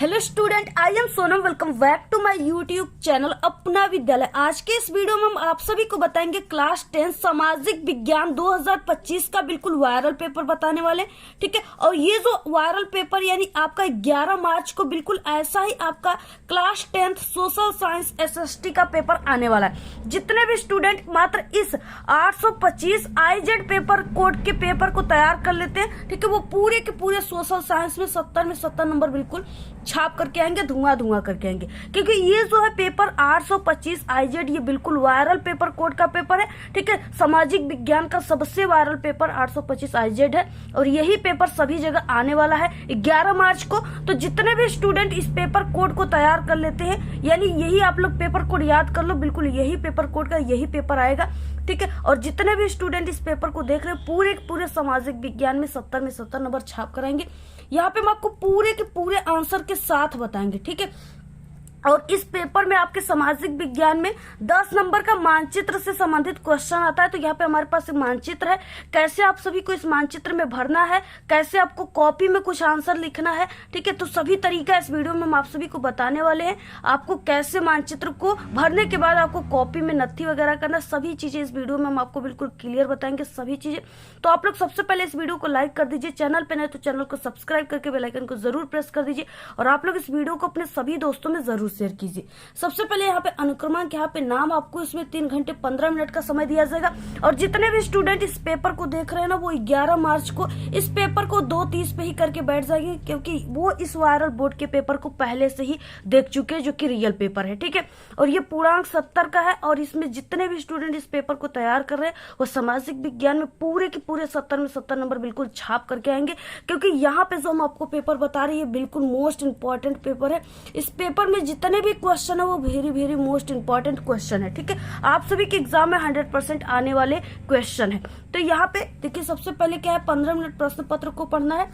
Hello student, I am Sonam. Welcome back to my YouTube channel अपना विद्यालय। आज के इस वीडियो में हम आप सभी को बताएंगे क्लास 10 सामाजिक विज्ञान 2025 का बिल्कुल वायरल पेपर बताने वाले। ठीक है, और ये जो वायरल पेपर यानी आपका 11 मार्च को बिल्कुल ऐसा ही आपका क्लास 10 सोशल साइंस एसएसटी का पेपर आने वाला है। जितने भी स्टूडेंट मात्र इस 825 आईजेड पेपर कोड के पेपर को तैयार कर लेते हैं, ठीक है, वो पूरे के पूरे सोशल साइंस में 70 नंबर बिल्कुल छाप करके आएंगे, धुआं करके आएंगे। क्योंकि ये जो है पेपर 825 आईजेड ये बिल्कुल वायरल पेपर कोड का पेपर है। ठीक है, सामाजिक विज्ञान का सबसे वायरल पेपर 825 आईजेड है और यही पेपर सभी जगह आने वाला है 11 मार्च को। तो जितने भी स्टूडेंट इस पेपर कोड को तैयार कर लेते हैं, यानी यही आप लोग पेपर कोड याद कर लो, बिल्कुल यही पेपर कोड का यही पेपर आएगा। ठीक है, और जितने भी स्टूडेंट इस पेपर को देख रहे हैं पूरे सामाजिक विज्ञान में 70 नंबर छाप कराएंगे। यहाँ पे हम आपको पूरे के पूरे आंसर के साथ बताएंगे। ठीक है, और इस पेपर में आपके सामाजिक विज्ञान में 10 नंबर का मानचित्र से संबंधित क्वेश्चन आता है। तो यहाँ पे हमारे पास एक मानचित्र है, कैसे आप सभी को इस मानचित्र में भरना है, कैसे आपको कॉपी में कुछ आंसर लिखना है। ठीक है, तो सभी तरीका इस वीडियो में हम आप सभी को बताने वाले हैं। आपको कैसे मानचित्र को भरने के बाद आपको कॉपी में नत्थी वगैरह करना, सभी चीजें इस वीडियो में हम आपको बिल्कुल क्लियर बताएंगे, सभी चीजें। तो आप लोग सबसे पहले इस वीडियो को लाइक कर दीजिए, चैनल पे नहीं तो चैनल को सब्सक्राइब करके बेल आइकन को जरूर प्रेस कर दीजिए और आप लोग इस वीडियो को अपने सभी दोस्तों में जरूर शेयर कीजिए। सबसे पहले यहाँ पे अनुक्रमांक, यहाँ पे नाम, आपको इसमें 3 घंटे 15 मिनट का समय दिया जाएगा। और जितने भी स्टूडेंट इस पेपर को देख रहे हैं ना, वो 11 मार्च को इस पेपर को 2:30 पे ही करके बैठ जाएंगे, क्योंकि वो इस वायरल बोर्ड के पेपर को पहले से ही देख चुके हैं, जो कि रियल पेपर है। ठीक है, और ये पूर्णांक 70 का है और इसमें जितने भी स्टूडेंट इस पेपर को तैयार कर रहे हैं वो सामाजिक विज्ञान में पूरे के पूरे 70 में 70 नंबर बिल्कुल छाप करके आएंगे। क्योंकि यहाँ पे जो हम आपको पेपर बता रहे हैं, ये बिल्कुल मोस्ट इंपॉर्टेंट पेपर है। इस पेपर में जितने भी क्वेश्चन है वो वेरी मोस्ट इंपॉर्टेंट क्वेश्चन है। ठीक है, आप सभी के एग्जाम में 100% आने वाले क्वेश्चन है। तो यहाँ पे देखिए, सबसे पहले क्या है, 15 मिनट प्रश्न पत्र को पढ़ना है।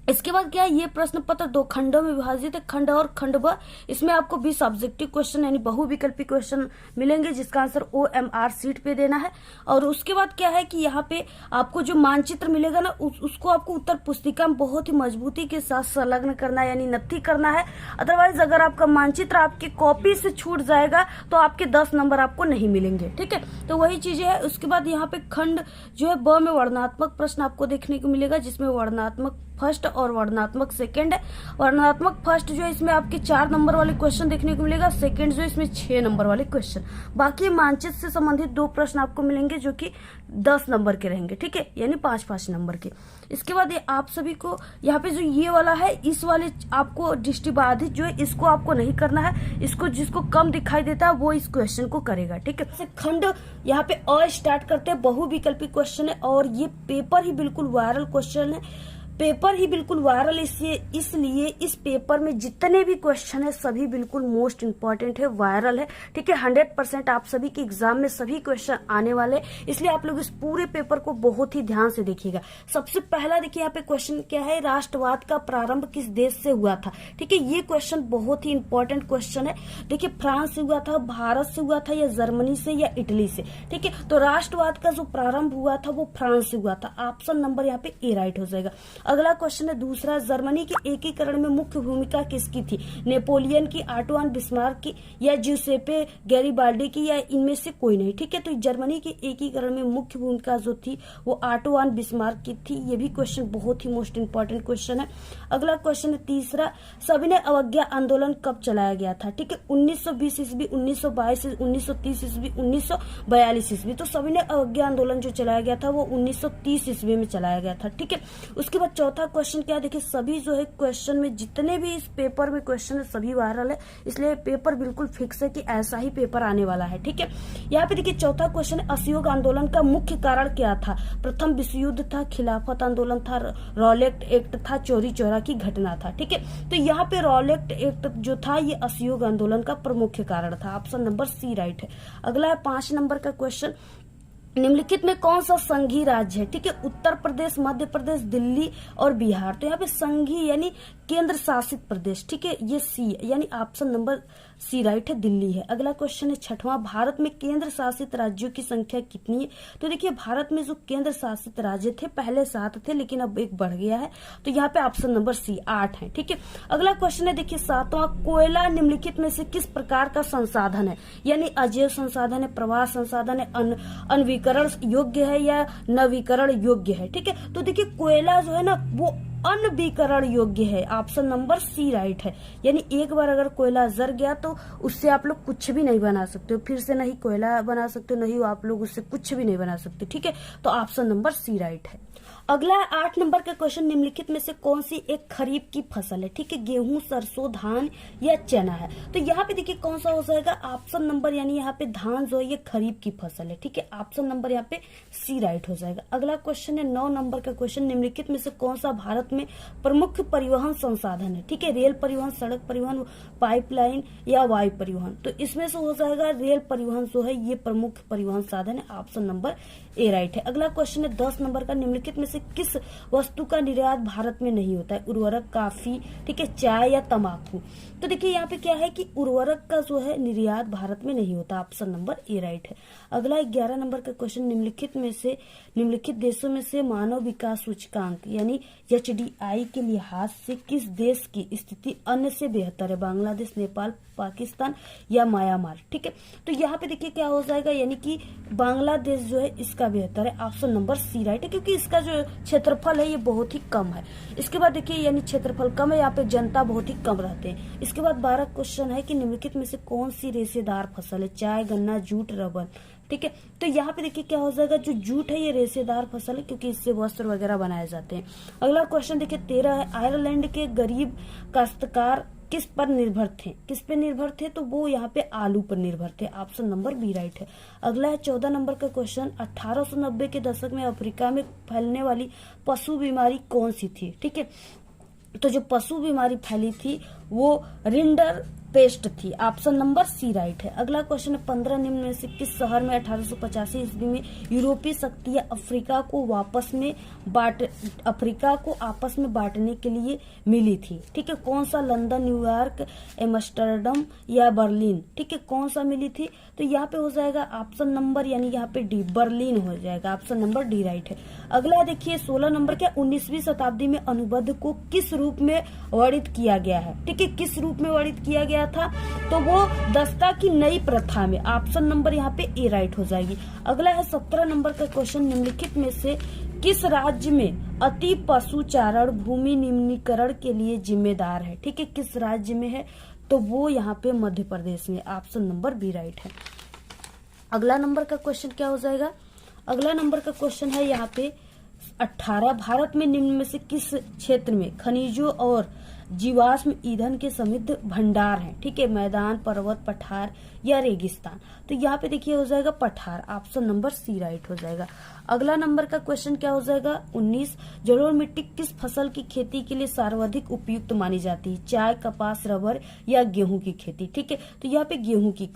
इसके बाद क्या है, ये प्रश्न पत्र 2 खंडों में विभाजित है, खंड और खंड ब। इसमें आपको 20 ऑब्जेक्टिव क्वेश्चन यानी बहुविकल्पी क्वेश्चन मिलेंगे, जिसका आंसर OMR सीट पे देना है। और उसके बाद क्या है कि यहाँ पे आपको जो मानचित्र मिलेगा ना, उसको आपको उत्तर पुस्तिका में बहुत ही मजबूती के साथ संलग्न करना है, यानी नत्थी करना है। अदरवाइज अगर आपका मानचित्र आपकी कॉपी से छूट जाएगा तो आपके 10 नंबर आपको नहीं मिलेंगे। ठीक है, तो वही चीजें है। उसके बाद यहाँ पे खंड जो है ब में वर्णनात्मक प्रश्न आपको देखने को मिलेगा, जिसमें वर्णनात्मक फर्स्ट और वर्णनात्मक सेकंड है। वर्णनात्मक फर्स्ट जो है इसमें आपके 4 नंबर वाले क्वेश्चन देखने को मिलेगा, सेकंड जो है इसमें 6 नंबर वाले क्वेश्चन। बाकी मानचित्र से संबंधित 2 प्रश्न आपको मिलेंगे जो कि 10 नंबर के रहेंगे। ठीक है, यानी 5-5 नंबर के। इसके बाद ये आप सभी को यहाँ पे जो ये वाला है, इस वाले आपको दृष्टिबाधित जो है इसको आपको नहीं करना है, इसको जिसको कम दिखाई देता है वो इस क्वेश्चन को करेगा। ठीक है, खंड यहाँ पे अ स्टार्ट करते हैं, बहुविकल्पी क्वेश्चन है और ये पेपर ही बिल्कुल वायरल क्वेश्चन है। पेपर ही बिल्कुल वायरल इसलिए इस पेपर में जितने भी क्वेश्चन है सभी बिल्कुल मोस्ट इंपॉर्टेंट है, वायरल है। ठीक है, 100% आप सभी के एग्जाम में सभी क्वेश्चन आने वाले, इसलिए आप लोग इस पूरे पेपर को बहुत ही ध्यान से देखिएगा। सबसे पहला देखिए यहाँ पे क्वेश्चन क्या है, राष्ट्रवाद का प्रारंभ किस देश से हुआ था। ठीक है, ये क्वेश्चन बहुत ही इंपॉर्टेंट क्वेश्चन है। देखिए, फ्रांस से हुआ था, भारत से हुआ था, या जर्मनी से, या इटली से। ठीक है, तो राष्ट्रवाद का जो प्रारंभ हुआ था वो फ्रांस से हुआ था। ऑप्शन नंबर यहाँ पे ए राइट हो जाएगा। अगला क्वेश्चन है दूसरा, जर्मनी के एकीकरण में मुख्य भूमिका किसकी थी, नेपोलियन की, ऑटो वन बिस्मार्क की, या ज्यूसेppe गैरिबाल्डी की, या इनमें से कोई नहीं। ठीक है, तो जर्मनी के एकीकरण में मुख्य भूमिका जो थी वो ऑटो वन बिस्मार्क की थी। ये भी क्वेश्चन बहुत ही मोस्ट इंपॉर्टेंट क्वेश्चन है। अगला क्वेश्चन है तीसरा, सविनय अवज्ञा आंदोलन कब चलाया गया था। ठीक है, 1920 ईस्वी, 1922, 1930 ईस्वी, 1942 ईस्वी। तो सविनय अवज्ञा आंदोलन जो चलाया गया था वो 1930 ईस्वी में चलाया गया था। ठीक है, उसके बाद चौथा क्वेश्चन क्या है, देखिए सभी जो है क्वेश्चन में जितने भी इस पेपर में क्वेश्चन है सभी वायरल है, इसलिए पेपर बिल्कुल फिक्स है कि ऐसा ही पेपर आने वाला है। ठीक है, यहाँ पे देखिए चौथा क्वेश्चन है, असहयोग आंदोलन का मुख्य कारण क्या था। प्रथम विश्व युद्ध था, खिलाफत आंदोलन था, रॉलेट एक्ट था, चोरी चौरा की घटना था। ठीक है, तो यहाँ पे रॉलेट एक्ट जो था ये असहयोग आंदोलन का प्रमुख कारण था। ऑप्शन नंबर सी राइट है। अगला है 5 नंबर का क्वेश्चन, निम्नलिखित में कौन सा संघीय राज्य है? ठीक है, उत्तर प्रदेश, मध्य प्रदेश, दिल्ली और बिहार। तो यहाँ पे संघीय यानी केंद्र शासित प्रदेश। ठीक है, ये सी यानी ऑप्शन नंबर सी राइट है, दिल्ली है। अगला क्वेश्चन है छठवां, भारत में केंद्र शासित राज्यों की संख्या कितनी है? तो देखिए भारत में जो केंद्र शासित राज्य थे पहले 7 थे, लेकिन अब एक बढ़ गया है, तो यहाँ पे ऑप्शन नंबर सी 8 है। ठीक है, अगला क्वेश्चन है देखिए 7वां, कोयला निम्नलिखित में से किस प्रकार का संसाधन है? यानी अजैव संसाधन है, प्रवाह संसाधन है, अनवीकरण योग्य है या नवीकरण योग्य है? ठीक है, तो देखिए कोयला जो है ना वो अनवीकरण योग्य है, ऑप्शन नंबर सी राइट है। यानी एक बार अगर कोयला जर गया तो उससे आप लोग कुछ भी नहीं बना सकते हो, फिर से नहीं कोयला बना सकते हो, नहीं आप लोग उससे कुछ भी नहीं बना सकते। ठीक है, तो ऑप्शन नंबर सी राइट है। अगला 8 नंबर का क्वेश्चन, निम्नलिखित में से कौन सी एक खरीफ की फसल है? ठीक है, गेहूं, सरसों, धान या चना है? तो यहाँ पे देखिए कौन सा हो जाएगा, ऑप्शन नंबर यानी यहाँ पे धान जो है ये खरीफ की फसल है। ठीक है, ऑप्शन नंबर यहाँ पे सी राइट हो जाएगा। अगला क्वेश्चन है 9 नंबर का क्वेश्चन, निम्नलिखित में से कौन सा भारत में प्रमुख परिवहन संसाधन है? ठीक है, रेल परिवहन, सड़क परिवहन, पाइपलाइन या वायु परिवहन? तो इसमें से हो जाएगा रेल परिवहन जो है ये प्रमुख परिवहन साधन है, ऑप्शन नंबर ए राइट है। अगला क्वेश्चन है 10 नंबर का, निम्नलिखित में से किस वस्तु का निर्यात भारत में नहीं होता है? उर्वरक, काफी, ठीक है, चाय या तंबाकू? तो देखिए यहाँ पे क्या है कि उर्वरक का जो है निर्यात भारत में नहीं होता, ऑप्शन नंबर ए राइट है। अगला 11 नंबर का क्वेश्चन, निम्नलिखित देशों में से मानव विकास सूचकांक यानी HDI के लिहाज से किस देश की स्थिति अन्य से बेहतर है? बांग्लादेश, नेपाल, पाकिस्तान या म्यांमार? ठीक है, तो यहाँ पे देखिए क्या हो जाएगा, यानी कि बांग्लादेश जो है इसका बेहतर है, ऑप्शन नंबर सी राइट है, क्योंकि इसका जो क्षेत्रफल है ये बहुत ही कम है। इसके बाद देखिए यानी क्षेत्रफल कम है, यहाँ पे जनता बहुत ही कम रहते हैं। इसके बाद 12 क्वेश्चन है कि निम्नलिखित में से कौन सी रेशेदार फसल है? चाय, गन्ना, जूट, रबर? ठीक है, तो यहाँ पे देखिए क्या हो जाएगा, जो जूट है ये रेशेदार फसल है, क्योंकि इससे वस्त्र वगैरह बनाए जाते हैं। अगला क्वेश्चन देखिए 13 है, आयरलैंड के गरीब काश्तकार किस पर निर्भर थे? किस पे निर्भर थे? तो वो यहाँ पे आलू पर निर्भर थे, ऑप्शन नंबर बी राइट है। अगला है 14 नंबर का क्वेश्चन, 1890 के दशक में अफ्रीका में फैलने वाली पशु बीमारी कौन सी थी? ठीक है, तो जो पशु बीमारी फैली थी वो रिंडर पेस्ट थी, ऑप्शन नंबर सी राइट है। अगला क्वेश्चन है 15 निम्न में से किस शहर में 1885 ईस्वी में यूरोपीय शक्तियां अफ्रीका को आपस में बांटने के लिए मिली थी? ठीक है, कौन सा? लंदन, न्यूयॉर्क, एम्स्टर्डम या बर्लिन? ठीक है, कौन सा मिली थी? तो यहाँ पे हो जाएगा ऑप्शन नंबर यानी यहाँ पे डी, बर्लिन हो जाएगा, ऑप्शन नंबर डी राइट है। अगला देखिए 16 नंबर क्या, 19वीं शताब्दी में अनुबंध को किस रूप में वर्णित किया गया है? ठीक है, किस रूप में वर्णित किया गया था? तो वो दस्ता की नई प्रथा में, ऑप्शन नंबर यहाँ पे ए राइट हो जाएगी। अगला है 17 नंबर का क्वेश्चन, निम्नलिखित में से किस राज्य में अति पशुचारण भूमि निम्नीकरण के लिए जिम्मेदार है? ठीक है, किस राज्य में है? तो वो यहाँ पे मध्य प्रदेश में, ऑप्शन नंबर बी राइट है। अगला नंबर का क्वेश्चन क्या हो जाएगा, अगला नंबर का क्वेश्चन है यहाँ पे 18, भारत में निम्न में से किस क्षेत्र में खनिजों और जीवाश्म ईंधन के समृद्ध भंडार हैं? ठीक है, मैदान, पर्वत, पठार या रेगिस्तान? तो यहाँ पे देखिए हो जाएगा पठार, ऑप्शन नंबर सी राइट हो जाएगा। अगला नंबर का क्वेश्चन क्या हो जाएगा 19, जलोढ़ मिट्टी किस फसल की खेती के लिए सर्वाधिक उपयुक्त मानी जाती है? चाय, कपास, रबर या गेहूं की खेती? ठीक है, तो यहाँ पे गेहूं की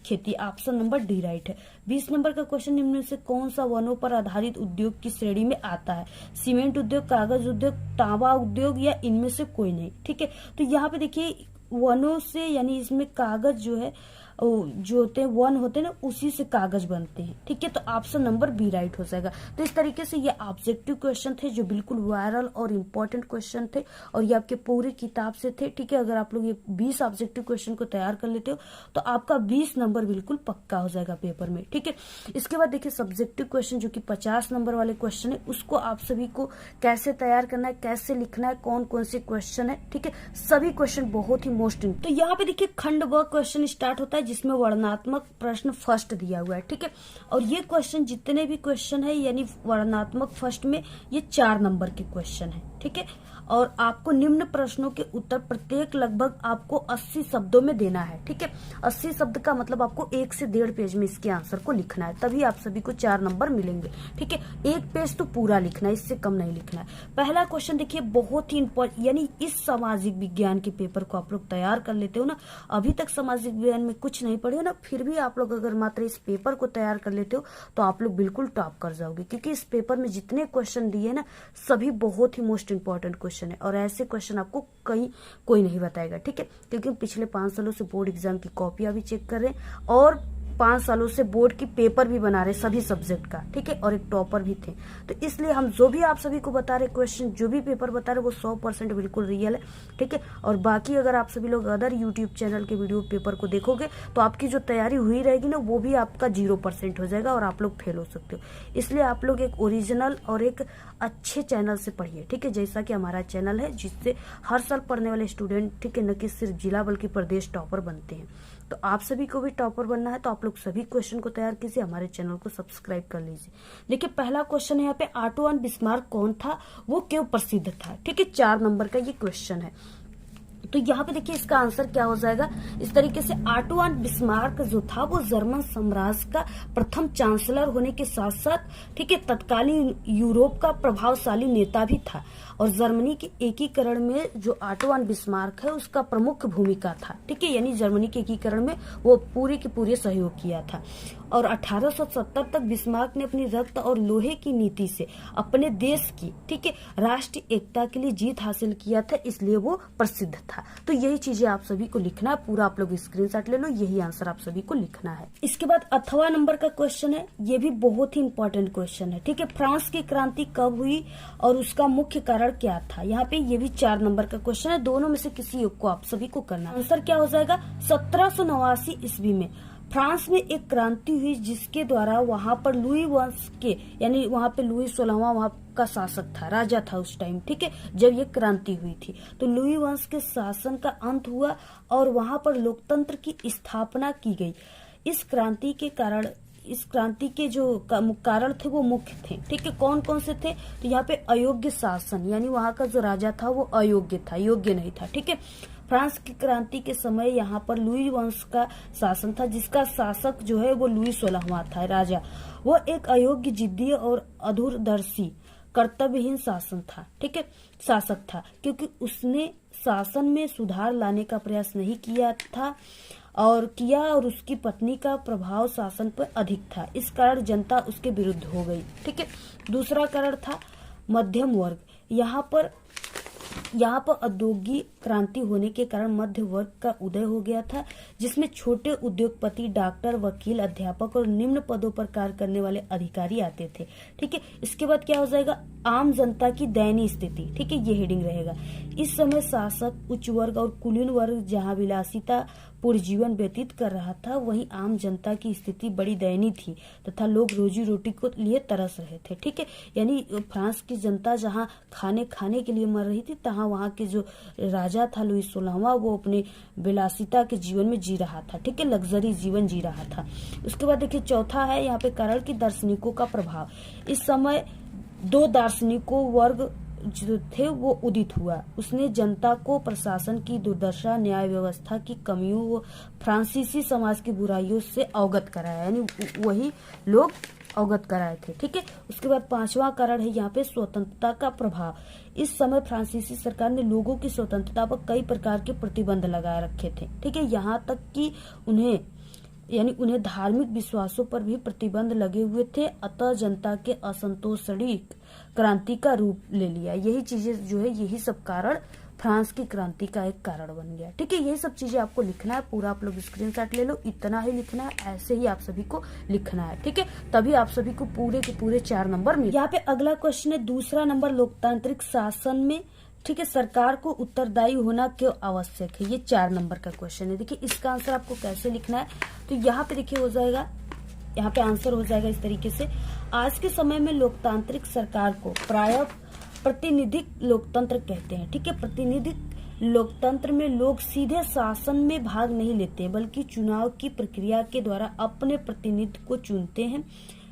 खेती, ऑप्शन नंबर डी राइट है। 20 नंबर का क्वेश्चन, निम्न में से कौन सा वनों पर आधारित उद्योग की श्रेणी में आता है? सीमेंट उद्योग, कागज उद्योग, तांबा उद्योग या इनमें से कोई नहीं? ठीक है, तो यहाँ पे देखिए वनों से यानी इसमें कागज जो है जो होते हैं वन होते हैं ना, उसी से कागज बनते हैं। ठीक है, तो ऑप्शन नंबर बी राइट हो जाएगा। तो इस तरीके से ये ऑब्जेक्टिव क्वेश्चन थे जो बिल्कुल वायरल और इम्पोर्टेंट क्वेश्चन थे और ये आपके पूरी किताब से थे। ठीक है, अगर आप लोग ये 20 ऑब्जेक्टिव क्वेश्चन को तैयार कर लेते हो तो आपका 20 नंबर बिल्कुल पक्का हो जाएगा पेपर में। ठीक है, इसके बाद देखिए सब्जेक्टिव क्वेश्चन जो कि 50 नंबर वाले क्वेश्चन है, उसको आप सभी को कैसे तैयार करना है, कैसे लिखना है, कौन कौन से क्वेश्चन है। ठीक है, सभी क्वेश्चन बहुत ही मोस्ट। तो यहाँ पे देखिए खंड व क्वेश्चन स्टार्ट होता है जिसमें वर्णनात्मक प्रश्न फर्स्ट दिया हुआ है। ठीक है, और ये क्वेश्चन जितने भी क्वेश्चन है यानी वर्णनात्मक फर्स्ट में ये 4 नंबर के क्वेश्चन है। ठीक है, और आपको निम्न प्रश्नों के उत्तर प्रत्येक लगभग आपको 80 शब्दों में देना है। ठीक है, 80 शब्द का मतलब आपको 1 से 1.5 पेज में इसके आंसर को लिखना है, तभी आप सभी को 4 नंबर मिलेंगे। ठीक है, 1 पेज तो पूरा लिखना है, इससे कम नहीं लिखना है। पहला क्वेश्चन देखिए, बहुत ही इंपॉर्टेंट, यानी इस सामाजिक विज्ञान के पेपर को आप लोग तैयार कर लेते हो ना, अभी तक सामाजिक विज्ञान में कुछ नहीं पढ़े हो ना, फिर भी आप लोग अगर मात्र इस पेपर को तैयार कर लेते हो तो आप लोग बिल्कुल टॉप कर जाओगे, क्योंकि इस पेपर में जितने क्वेश्चन दिए ना सभी बहुत ही मोस्ट इंपॉर्टेंट क्वेश्चन है, और ऐसे क्वेश्चन आपको कहीं कोई नहीं बताएगा। ठीक है, क्योंकि पिछले 5 सालों से बोर्ड एग्जाम की कॉपियां भी चेक कर रहे हैं और 5 सालों से बोर्ड की पेपर भी बना रहे सभी सब्जेक्ट का। ठीक है, और एक टॉपर भी थे, तो इसलिए हम जो भी आप सभी को बता रहे क्वेश्चन, जो भी पेपर बता रहे वो 100% बिल्कुल रियल है। ठीक है, और बाकी अगर आप सभी लोग अदर यूट्यूब चैनल के वीडियो पेपर को देखोगे तो आपकी जो तैयारी हुई रहेगी ना वो भी आपका 0% हो जाएगा और आप लोग फेल हो सकते हो। इसलिए आप लोग एक ओरिजिनल और एक अच्छे चैनल से पढ़िए। ठीक है, जैसा कि हमारा चैनल है जिससे हर साल पढ़ने वाले स्टूडेंट, ठीक है, न कि सिर्फ जिला बल्कि प्रदेश टॉपर बनते हैं। तो आप सभी को भी टॉपर बनना है तो आप लोग सभी क्वेश्चन को तैयार कीजिए, हमारे चैनल को सब्सक्राइब कर लीजिए। देखिए पहला क्वेश्चन है यहाँ पे, ऑटो वन बिस्मार्क कौन था, वो क्यों प्रसिद्ध था। ठीक है, 4 नंबर का ये क्वेश्चन है। तो यहाँ पे देखिए इसका आंसर क्या हो जाएगा, इस तरीके से ऑटो वन बिस्मार्क जो था वो जर्मन साम्राज्य का प्रथम चांसलर होने के साथ साथ, ठीक है, तत्कालीन यूरोप का प्रभावशाली नेता भी था, और जर्मनी के एकीकरण में जो ऑटो वन बिस्मार्क है उसका प्रमुख भूमिका था। ठीक है, यानी जर्मनी के एकीकरण में वो पूरे के पूरे सहयोग किया था। और 1870 तक बिस्मार्क ने अपनी रक्त और लोहे की नीति से अपने देश की, ठीक है, राष्ट्रीय एकता के लिए जीत हासिल किया था, इसलिए वो प्रसिद्ध था। तो यही चीजें आप सभी को लिखना है, पूरा आप लोग स्क्रीनशॉट ले लो, यही आंसर आप सभी को लिखना है। इसके बाद 8वां नंबर का क्वेश्चन है, ये भी बहुत ही इंपॉर्टेंट क्वेश्चन है। ठीक है, फ्रांस की क्रांति कब हुई और उसका मुख्य कारण क्या था। यहाँ पे ये भी 4 नंबर का क्वेश्चन है, दोनों में से किसी एक को आप सभी को करना है। आंसर क्या हो जाएगा, 1789 ईस्वी में फ्रांस में एक क्रांति हुई जिसके द्वारा वहां पर लुई वंश के, यानी वहां पे लुई 16वां वहां का शासक था, राजा था उस टाइम। ठीक है, जब ये क्रांति हुई थी तो लुई वंश के शासन का अंत हुआ और वहां पर लोकतंत्र की स्थापना की गई। इस क्रांति के कारण, इस क्रांति के जो कारण थे वो मुख्य थे। ठीक है, कौन कौन से थे, तो यहाँ पे अयोग्य शासन, यानी वहां का जो राजा था वो अयोग्य था, योग्य नहीं था। ठीक है, फ्रांस की क्रांति के समय यहाँ पर लुई वंश का शासन था, जिसका शासक जो है वो लुई 16वां था राजा। वो एक अयोग्य, जिद्दी और अधूरदर्शी, कर्तव्यहीन शासन था। ठीक है, शासक था, क्योंकि उसने शासन में सुधार लाने का प्रयास नहीं किया था और उसकी पत्नी का प्रभाव शासन पर अधिक था। इस कारण जनता उसके विरुद्ध हो गई। ठीक है, दूसरा कारण था मध्यम वर्ग। यहाँ पर औद्योगिक क्रांति होने के कारण मध्य वर्ग का उदय हो गया था, जिसमें छोटे उद्योगपति, डॉक्टर, वकील, अध्यापक और निम्न पदों पर कार्य करने वाले अधिकारी आते थे। ठीक है, इसके बाद क्या हो जाएगा, आम जनता की दयनीय स्थिति। ठीक है, ये हेडिंग रहेगा। इस समय शासक, उच्च वर्ग और कुलीन वर्ग जहां विलासिता पूर्ण जीवन व्यतीत कर रहा था, वहीं आम जनता की स्थिति बड़ी दयनीय थी तथा लोग रोजी रोटी को लिए तरस रहे थे। ठीक है, यानी फ्रांस की जनता जहां खाने के लिए मर रही थी, तहां वहां के जो राजा था लुई 16वां, वो अपने विलासिता के जीवन में जी रहा था। ठीक है, लग्जरी जीवन जी रहा था। उसके बाद देखिए चौथा है यहाँ पे कारण की दार्शनिकों का प्रभाव। इस समय 2 दार्शनिकों वर्ग जो थे वो उदित हुआ। उसने जनता को प्रशासन की दुर्दशा, न्याय व्यवस्था की कमियों व फ्रांसीसी समाज की बुराइयों से अवगत कराया, यानी वही लोग अवगत कराए थे। ठीक है, उसके बाद 5वां कारण है यहाँ पे स्वतंत्रता का प्रभाव। इस समय फ्रांसीसी सरकार ने लोगों की स्वतंत्रता पर कई प्रकार के प्रतिबंध लगाए रखे थे। ठीक है, यहाँ तक कि उन्हें धार्मिक विश्वासों पर भी प्रतिबंध लगे हुए थे। अतः जनता के असंतोषणी क्रांति का रूप ले लिया। यही चीजें जो है, यही सब कारण फ्रांस की क्रांति का एक कारण बन गया। ठीक है, यही सब चीजें आपको लिखना है, पूरा आप लोग स्क्रीनशॉट ले लो, इतना ही लिखना है, ऐसे ही आप सभी को लिखना है। ठीक है, तभी आप सभी को पूरे के पूरे 4 नंबर मिले। यहाँ पे अगला क्वेश्चन है, दूसरा नंबर, लोकतांत्रिक शासन में, ठीक है, सरकार को उत्तरदायी होना क्यों आवश्यक है। ये 4 नंबर का क्वेश्चन है। देखिए इसका आंसर आपको कैसे लिखना है, तो यहाँ पे देखिए हो जाएगा, यहाँ पे आंसर हो जाएगा इस तरीके से। आज के समय में लोकतांत्रिक सरकार को प्रायः प्रतिनिधिक लोकतंत्र कहते हैं। ठीक है, प्रतिनिधिक लोकतंत्र में लोग सीधे शासन में भाग नहीं लेते, बल्कि चुनाव की प्रक्रिया के द्वारा अपने प्रतिनिधि को चुनते हैं।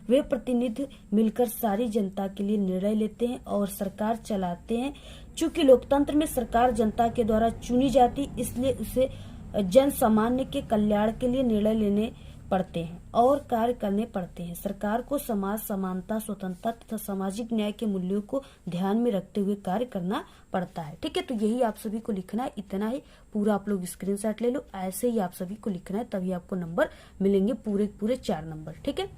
वे प्रतिनिधि मिलकर सारी जनता के लिए निर्णय लेते हैं और सरकार चलाते हैं। चूंकि लोकतंत्र में सरकार जनता के द्वारा चुनी जाती, इसलिए उसे जन सामान्य के कल्याण के लिए निर्णय लेने पड़ते हैं और कार्य करने पड़ते हैं। सरकार को समाज समानता, स्वतंत्रता तथा सामाजिक न्याय के मूल्यों को ध्यान में रखते हुए कार्य करना पड़ता है। ठीक है, तो यही आप सभी को लिखना है, इतना ही। पूरा आप लोग स्क्रीनशॉट ले लो, ऐसे ही आप सभी को लिखना है, तभी आपको नंबर मिलेंगे, पूरे 4 नंबर। ठीक है,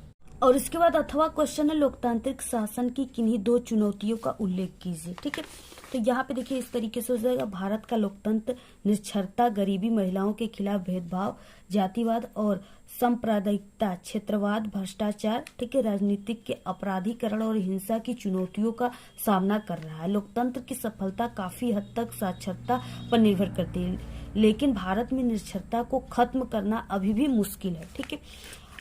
और इसके बाद अथवा क्वेश्चन है, लोकतांत्रिक शासन की किन्हीं 2 चुनौतियों का उल्लेख कीजिए। ठीक है, तो यहाँ पे देखिए इस तरीके से हो जाएगा, भारत का लोकतंत्र निरक्षरता, गरीबी, महिलाओं के खिलाफ भेदभाव, जातिवाद और सांप्रदायिकता, क्षेत्रवाद, भ्रष्टाचार, ठीक है, राजनीतिक के अपराधीकरण और हिंसा की चुनौतियों का सामना कर रहा है। लोकतंत्र की सफलता काफी हद तक साक्षरता पर निर्भर करती है, लेकिन भारत में निरक्षरता को खत्म करना अभी भी मुश्किल है। ठीक है,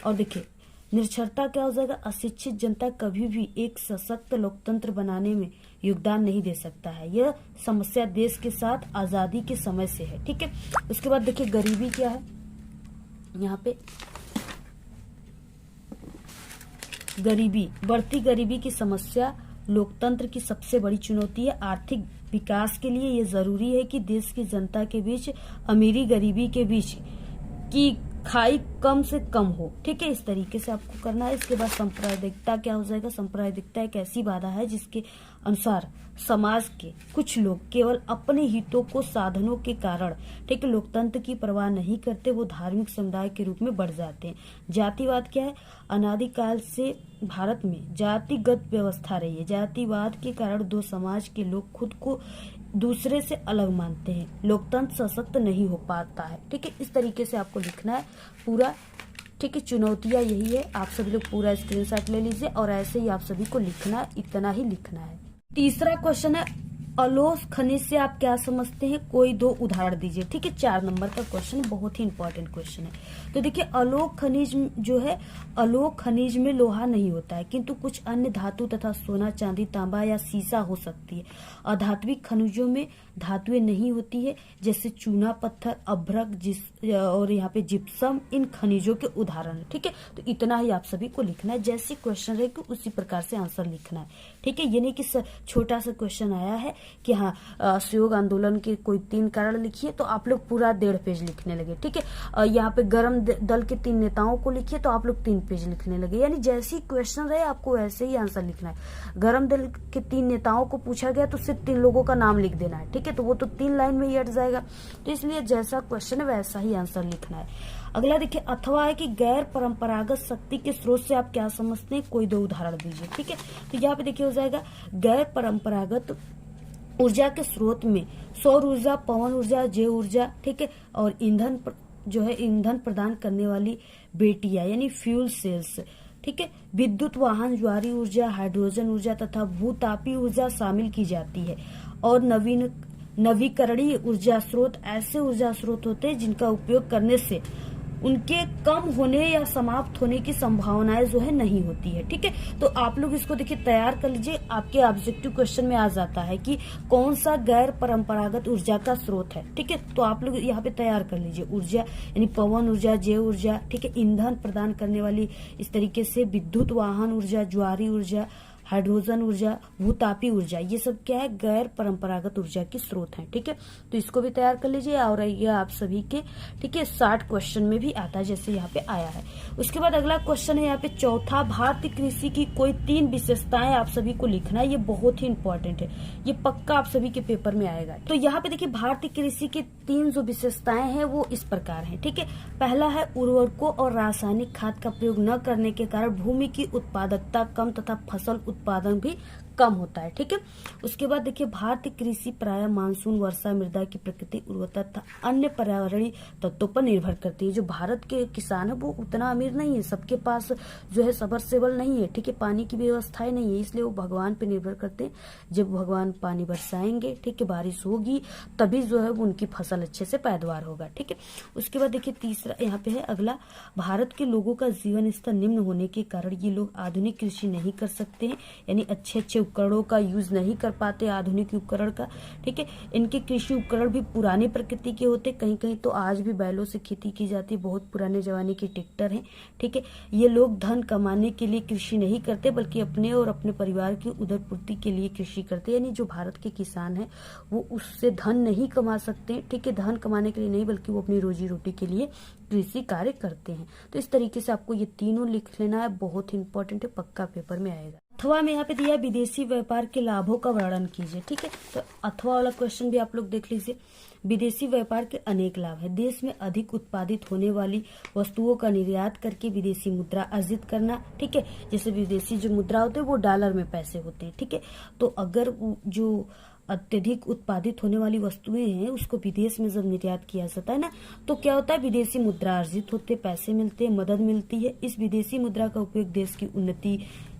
और देखिए निरक्षरता क्या हो जाएगा, अशिक्षित जनता कभी भी एक सशक्त लोकतंत्र बनाने में योगदान नहीं दे सकता है। यह समस्या देश के साथ आजादी के समय से है। ठीक है, उसके बाद देखिए गरीबी क्या है, यहाँ पे गरीबी, बढ़ती गरीबी की समस्या लोकतंत्र की सबसे बड़ी चुनौती है। आर्थिक विकास के लिए यह जरूरी है कि देश की जनता के बीच अमीरी गरीबी के बीच की खाई कम से कम हो। ठीक है, इस तरीके से आपको करना है। इसके बाद सांप्रदायिकता क्या हो जाएगा, सांप्रदायिकता एक ऐसी बाधा है जिसके अनुसार समाज के कुछ लोग केवल अपने हितों को साधनों के कारण, ठीक है, लोकतंत्र की परवाह नहीं करते, वो धार्मिक समुदाय के रूप में बढ़ जाते हैं। जातिवाद क्या है, अनादिकाल से भारत में जातिगत व्यवस्था रही है। जातिवाद के कारण 2 समाज के लोग खुद को दूसरे से अलग मानते हैं, लोकतंत्र सशक्त नहीं हो पाता है। ठीक है, इस तरीके से आपको लिखना है पूरा। ठीक है, चुनौतियां यही है, आप सभी लोग पूरा स्क्रीनशॉट ले लीजिए और ऐसे ही आप सभी को लिखना है, इतना ही लिखना है। तीसरा क्वेश्चन है, अलोह खनिज से आप क्या समझते हैं, कोई 2 उदाहरण दीजिए। ठीक है, 4 नंबर का क्वेश्चन, बहुत ही इंपॉर्टेंट क्वेश्चन है। तो देखिए अलोह खनिज जो है, अलोह खनिज में लोहा नहीं होता है, किंतु कुछ अन्य धातु तथा सोना, चांदी, तांबा या सीसा हो सकती है। अधात्विक खनिजों में धातुएं नहीं होती है, जैसे चूना पत्थर, अभ्रक और यहाँ पे जिप्सम इन खनिजों के उदाहरण है। ठीक है, तो इतना ही आप सभी को लिखना है, जैसे क्वेश्चन रहेगा उसी प्रकार से आंसर लिखना है। ठीक है, ये नहीं कि छोटा सा क्वेश्चन आया है कि हाँ असहयोग आंदोलन के कोई 3 कारण लिखिए तो आप लोग पूरा 1.5 पेज लिखने लगे। ठीक है, यहाँ पे गरम दल के 3 नेताओं को लिखिए तो आप लोग 3 पेज लिखने लगे, यानी जैसी क्वेश्चन रहे आपको वैसे ही आंसर लिखना है। गरम दल के 3 नेताओं को पूछा गया तो सिर्फ 3 लोगों का नाम लिख देना है। ठीक है, तो वो तो 3 लाइन में ही अट जाएगा, तो इसलिए जैसा क्वेश्चन है वैसा ही आंसर लिखना है। अगला देखिए अथवा है कि गैर परंपरागत शक्ति के स्रोत से आप क्या समझते हैं, कोई 2 उदाहरण दीजिए। ठीक है, तो यहाँ पे देखिए हो जाएगा गैर परंपरागत ऊर्जा के स्रोत में सौर ऊर्जा, पवन ऊर्जा, जैव ऊर्जा, ठीक है, और ईंधन जो है ईंधन प्रदान करने वाली बेटियां यानी फ्यूल सेल्स, ठीक है, विद्युत वाहन, ज्वारी ऊर्जा, हाइड्रोजन ऊर्जा तथा भूतापीय ऊर्जा शामिल की जाती है। और नवीकरणीय ऊर्जा स्रोत ऐसे ऊर्जा स्रोत होते हैं जिनका उपयोग करने से उनके कम होने या समाप्त होने की संभावनाएं जो है नहीं होती है। ठीक है, तो आप लोग इसको देखिए तैयार कर लीजिए, आपके ऑब्जेक्टिव क्वेश्चन में आ जाता है कि कौन सा गैर परंपरागत ऊर्जा का स्रोत है। ठीक है, तो आप लोग यहाँ पे तैयार कर लीजिए, ऊर्जा यानी पवन ऊर्जा, जैव ऊर्जा, ठीक है, ईंधन प्रदान करने वाली, इस तरीके से विद्युत वाहन ऊर्जा, ज्वारी ऊर्जा, हाइड्रोजन ऊर्जा, भूतापी ऊर्जा, ये सब क्या है गैर परंपरागत ऊर्जा के स्रोत हैं। ठीक है, तो इसको भी तैयार कर लीजिए और ये आप सभी के, ठीक है, 60 क्वेश्चन में भी आता है जैसे यहाँ पे आया है। उसके बाद अगला क्वेश्चन है यहाँ पे चौथा, भारतीय कृषि की कोई 3 विशेषताएं आप सभी को लिखना है, ये बहुत ही इंपॉर्टेंट है, ये पक्का आप सभी के पेपर में आएगा। तो यहाँ पे देखिए भारतीय कृषि की 3 जो विशेषताएं हैं वो इस प्रकार है। ठीक है, पहला है उर्वरकों और रासायनिक खाद का प्रयोग न करने के कारण भूमि की उत्पादकता कम तथा फसल उत्पादन भी कम होता है। ठीक है, उसके बाद देखिए भारतीय कृषि प्रायः मानसून, वर्षा, मृदा की प्रकृति, उर्वरता तथा अन्य पर्यावरणीय तत्वों पर निर्भर करती है। जो भारत के किसान है वो उतना अमीर नहीं है, सबके पास जो है सबमर्सिबल नहीं है, ठीक है, पानी की व्यवस्थाएं नहीं है, इसलिए वो भगवान पे निर्भर करते हैं। जब भगवान पानी बरसाएंगे, ठीक है, बारिश होगी, तभी जो है उनकी फसल अच्छे से पैदावार होगा। ठीक है, उसके बाद देखिए तीसरा यहाँ पे है अगला, भारत के लोगों का जीवन स्तर निम्न होने के कारण ये लोग आधुनिक कृषि नहीं कर सकते हैं, यानी अच्छे अच्छे उपकरणों का यूज नहीं कर पाते, आधुनिक उपकरण का। ठीक है, इनके कृषि उपकरण भी पुरानी प्रकृति के होते, कहीं कहीं तो आज भी बैलों से खेती की जाती, बहुत पुराने जमाने के ट्रैक्टर हैं। ठीक है, ये लोग धन कमाने के लिए कृषि नहीं करते बल्कि अपने और अपने परिवार की उदरपूर्ति के लिए कृषि करते, यानी जो भारत के किसान हैं वो उससे धन नहीं कमा सकते। ठीक है, धन कमाने के लिए नहीं बल्कि वो अपनी रोजी रोटी के लिए कृषि कार्य करते हैं। तो इस तरीके से आपको ये तीनों लिख लेना है, बहुत ही इंपॉर्टेंट है, पक्का पेपर में आएगा। अथवा में यहाँ पे दिया विदेशी व्यापार के लाभों का वर्णन कीजिए। ठीक है, तो अथवा वाला क्वेश्चन भी आप लोग देख लीजिए। विदेशी व्यापार के अनेक लाभ है। देश में अधिक उत्पादित होने वाली वस्तुओं का निर्यात करके विदेशी मुद्रा अर्जित करना। ठीक है, जैसे विदेशी जो मुद्रा होते हैं वो डॉलर में पैसे होते हैं। ठीक है, तो अगर जो अत्यधिक उत्पादित होने वाली वस्तुएं हैं उसको विदेश में जब निर्यात किया जाता है ना, तो क्या होता है, विदेशी मुद्रा अर्जित होते, पैसे मिलते, मदद मिलती है। इस विदेशी मुद्रा का उपयोग देश की उन्नति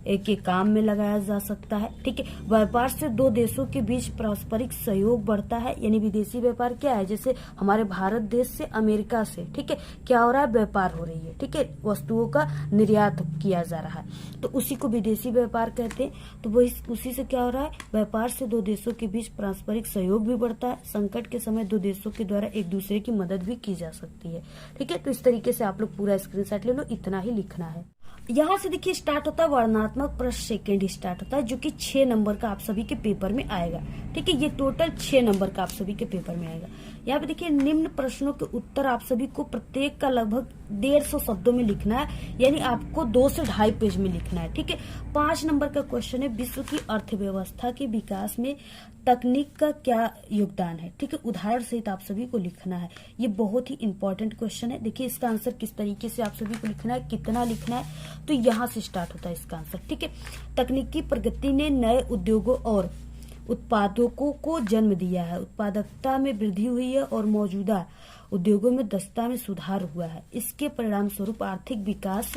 के काम में लगाया जा सकता है। ठीक है, व्यापार से दो देशों के बीच पारस्परिक सहयोग बढ़ता है, यानी विदेशी व्यापार क्या है, जैसे हमारे भारत देश से अमेरिका से, ठीक है, क्या हो रहा है, व्यापार हो रही है। ठीक है, वस्तुओं का निर्यात किया जा रहा है, तो उसी को विदेशी व्यापार कहते हैं। तो वही उसी से क्या हो रहा है, व्यापार से दो देशों के बीच पारस्परिक सहयोग भी बढ़ता है। संकट के समय दो देशों के द्वारा एक दूसरे की मदद भी की जा सकती है। ठीक है, तो इस तरीके से आप लोग पूरा स्क्रीनशॉट ले लो, इतना ही लिखना है। यहाँ से देखिए स्टार्ट होता है वर्णनात्मक प्रश्न, सेकेंड स्टार्ट होता है, जो कि 6 नंबर का आप सभी के पेपर में आएगा। ठीक है, ये टोटल 6 नंबर का आप सभी के पेपर में आएगा। यहाँ पे देखिए निम्न प्रश्नों के उत्तर आप सभी को प्रत्येक का लगभग 150 शब्दों में लिखना है, यानी आपको 2 से 2.5 पेज में लिखना है। ठीक है, 5 नंबर का क्वेश्चन है, विश्व की अर्थव्यवस्था के विकास में तकनीक का क्या योगदान है। ठीक है, उदाहरण सहित आप सभी को लिखना है। ये बहुत ही इंपॉर्टेंट क्वेश्चन है। देखिए इसका आंसर किस तरीके से आप सभी को लिखना है, कितना लिखना है, तो यहाँ से स्टार्ट होता है इसका आंसर। ठीक है, तकनीकी प्रगति ने नए उद्योगों और उत्पादकों को जन्म दिया है, उत्पादकता में वृद्धि हुई है और मौजूदा उद्योगों में दक्षता में सुधार हुआ है। इसके परिणाम स्वरूप आर्थिक विकास,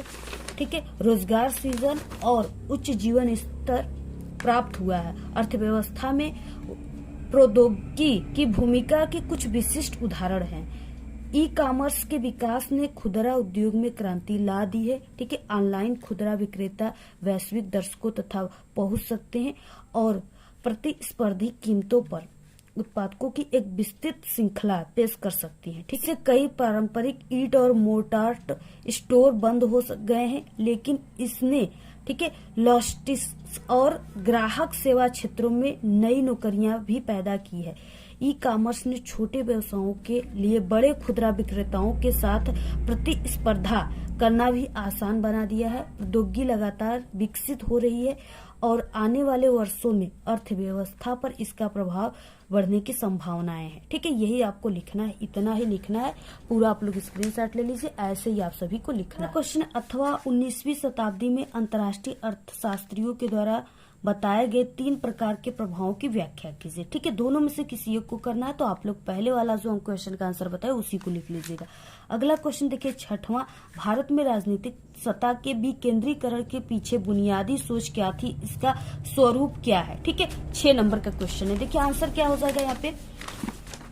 ठीक है, रोजगार सृजन और उच्च जीवन स्तर प्राप्त हुआ है। अर्थव्यवस्था में प्रौद्योगिकी की भूमिका के कुछ विशिष्ट उदाहरण हैं। ई कॉमर्स के विकास ने खुदरा उद्योग में क्रांति ला दी है। ठीक है, ऑनलाइन खुदरा विक्रेता वैश्विक दर्शकों तथा पहुंच सकते हैं और प्रतिस्पर्धी कीमतों पर उत्पादकों की एक विस्तृत श्रृंखला पेश कर सकती है। ठीक है, कई पारंपरिक ईंट और मोर्टार स्टोर बंद हो गए हैं, लेकिन इसने, ठीक है, लॉजिस्टिक्स और ग्राहक सेवा क्षेत्रों में नई नौकरियां भी पैदा की है। ई कॉमर्स ने छोटे व्यवसायों के लिए बड़े खुदरा विक्रेताओं के साथ प्रतिस्पर्धा करना भी आसान बना दिया है। प्रौद्योगिकी लगातार विकसित हो रही है और आने वाले वर्षों में अर्थव्यवस्था पर इसका प्रभाव बढ़ने की संभावनाएं हैं। ठीक है, यही आपको लिखना है, इतना ही लिखना है, पूरा आप लोग स्क्रीनशॉट ले लीजिए, ऐसे ही आप सभी को लिखना है। क्वेश्चन, अथवा 19वीं शताब्दी में अंतर्राष्ट्रीय अर्थशास्त्रियों के द्वारा बताए गए 3 प्रकार के प्रभावों की व्याख्या कीजिए। ठीक है, दोनों में से किसी एक को करना है, तो आप लोग पहले वाला जो हम क्वेश्चन का आंसर बताए उसी को लिख लीजिएगा। अगला क्वेश्चन देखिए 6वां, भारत में राजनीतिक सत्ता के विकेंद्रीकरण के पीछे बुनियादी सोच क्या थी, इसका स्वरूप क्या है। ठीक है, 6 नंबर का क्वेश्चन है। देखिए आंसर क्या हो जाएगा यहाँ पे,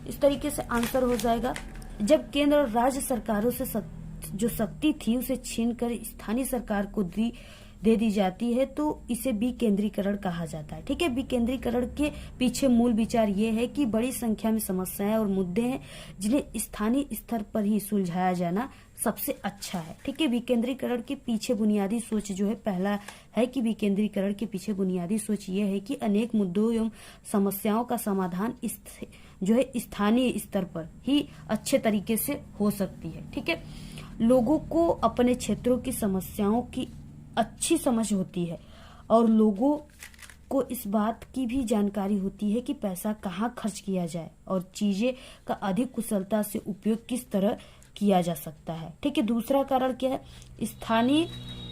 इस तरीके से आंसर हो जाएगा, जब केंद्र और राज्य सरकारों से जो शक्ति थी उसे छीनकर स्थानीय सरकार को दे दी जाती है, तो इसे विकेंद्रीकरण कहा जाता है। ठीक है, विकेंद्रीकरण के पीछे मूल विचार ये है कि बड़ी संख्या में समस्याएं और मुद्दे हैं जिन्हें स्थानीय स्तर पर ही सुलझाया जाना सबसे अच्छा है। ठीक है, विकेंद्रीकरण के पीछे बुनियादी सोच जो है, पहला है कि विकेंद्रीकरण के पीछे बुनियादी सोच ये है कि अनेक मुद्दों एवं समस्याओं का समाधान जो है स्थानीय स्तर पर ही अच्छे तरीके से हो सकती है। ठीक है, लोगों को अपने क्षेत्रों की समस्याओं की अच्छी समझ होती है और लोगों को इस बात की भी जानकारी होती है कि पैसा कहाँ खर्च किया जाए और चीजें का अधिक कुशलता से उपयोग किस तरह किया जा सकता है। ठीक है, दूसरा कारण क्या है, स्थानीय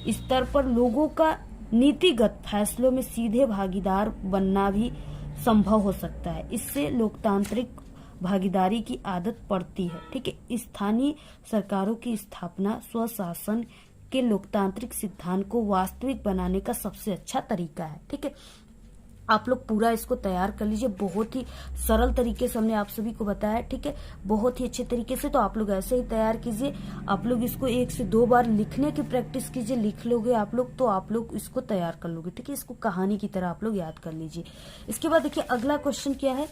स्तर पर लोगों का नीतिगत फैसलों में सीधे भागीदार बनना भी संभव हो सकता है। इससे लोकतांत्रिक भागीदारी की आदत पड़ती है। ठीक है, स्थानीय सरकारों की स्थापना स्वशासन के लोकतांत्रिक सिद्धांत को वास्तविक बनाने का सबसे अच्छा तरीका है। ठीक है, आप लोग पूरा इसको तैयार कर लीजिए। बहुत ही सरल तरीके से हमने आप सभी को बताया, ठीक है, बहुत ही अच्छे तरीके से। तो आप लोग ऐसे ही तैयार कीजिए। आप लोग इसको 1 से 2 बार लिखने की प्रैक्टिस कीजिए। लिख लोगे आप लोग तो आप लोग इसको तैयार कर लोगे, ठीक है। इसको कहानी की तरह आप लोग याद कर लीजिए। इसके बाद देखिए अगला क्वेश्चन क्या है।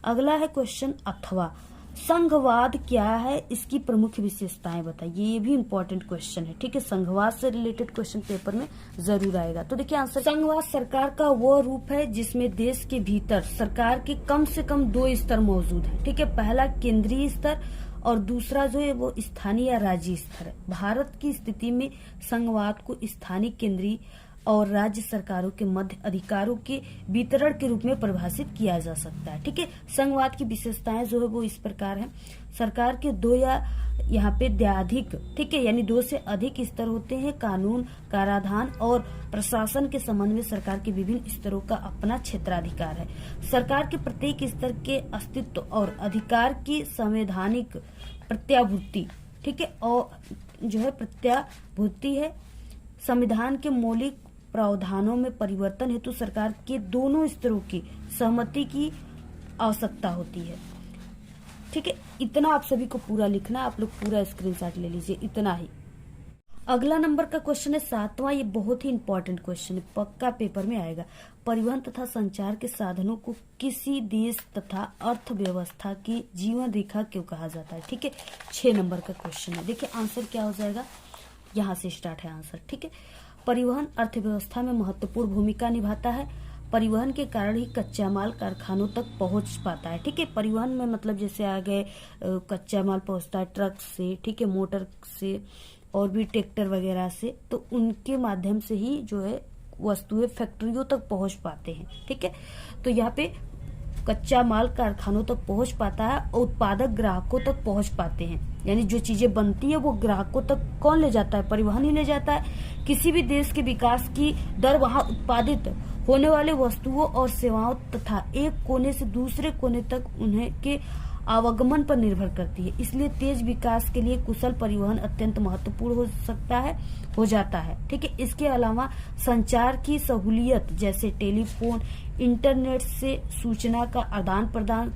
अगला है क्वेश्चन अथवा। संघवाद क्या है, इसकी प्रमुख विशेषताएं बताइए। ये भी इंपॉर्टेंट क्वेश्चन है, ठीक है। संघवाद से रिलेटेड क्वेश्चन पेपर में जरूर आएगा। तो देखिए आंसर, संघवाद सरकार का वो रूप है जिसमें देश के भीतर सरकार के कम से कम 2 स्तर मौजूद है, ठीक है। पहला केंद्रीय स्तर और दूसरा जो है वो स्थानीय या राज्य स्तर है। भारत की स्थिति में संघवाद को स्थानीय, केंद्रीय और राज्य सरकारों के मध्य अधिकारों के वितरण के रूप में परिभाषित किया जा सकता है, ठीक है। संघवाद की विशेषताएं जो है वो इस प्रकार है। सरकार के 2 या यहाँ पे द्व्याधिक, ठीक है, यानी 2 से अधिक स्तर होते हैं। कानून, कराधान और प्रशासन के संबंध में सरकार के विभिन्न स्तरों का अपना क्षेत्राधिकार है। सरकार के प्रत्येक स्तर के अस्तित्व और अधिकार की संवैधानिक प्रत्याभूति, ठीक है, और जो है प्रत्याभूति है। संविधान के मौलिक प्रावधानों में परिवर्तन हेतु सरकार के दोनों स्तरों की सहमति की आवश्यकता होती है, ठीक है। इतना आप सभी को पूरा लिखना, आप लोग पूरा स्क्रीनशॉट ले लीजिए, इतना ही। अगला नंबर का क्वेश्चन है 7वां। ये बहुत ही इंपॉर्टेंट क्वेश्चन है, पक्का पेपर में आएगा। परिवहन तथा संचार के साधनों को किसी देश तथा अर्थव्यवस्था की जीवन रेखा क्यों कहा जाता है, ठीक है। 6 नंबर का क्वेश्चन है। देखिए आंसर क्या हो जाएगा, यहाँ से स्टार्ट है आंसर, ठीक है। परिवहन अर्थव्यवस्था में महत्वपूर्ण भूमिका निभाता है। परिवहन के कारण ही कच्चा माल कारखानों तक पहुंच पाता है, ठीक है। परिवहन में मतलब जैसे आ गए कच्चा माल पहुंचता है ट्रक से, ठीक है, मोटर से और भी ट्रैक्टर वगैरह से, तो उनके माध्यम से ही जो है वस्तुएं फैक्ट्रियों तक पहुंच पाते हैं, ठीक है। तो यहाँ पे कच्चा माल कारखानों तक पहुंच पाता है और उत्पादक ग्राहकों तक पहुंच पाते हैं। यानी जो चीजें बनती है वो ग्राहकों तक कौन ले जाता है, परिवहन ही ले जाता है। किसी भी देश के विकास की दर वहां उत्पादित होने वाले वस्तुओं और सेवाओं तथा एक कोने से दूसरे कोने तक उन्हें के आवागमन पर निर्भर करती है। इसलिए तेज विकास के लिए कुशल परिवहन अत्यंत महत्वपूर्ण हो जाता है, ठीक है। इसके अलावा संचार की सहूलियत जैसे टेलीफोन, इंटरनेट से सूचना का आदान प्रदान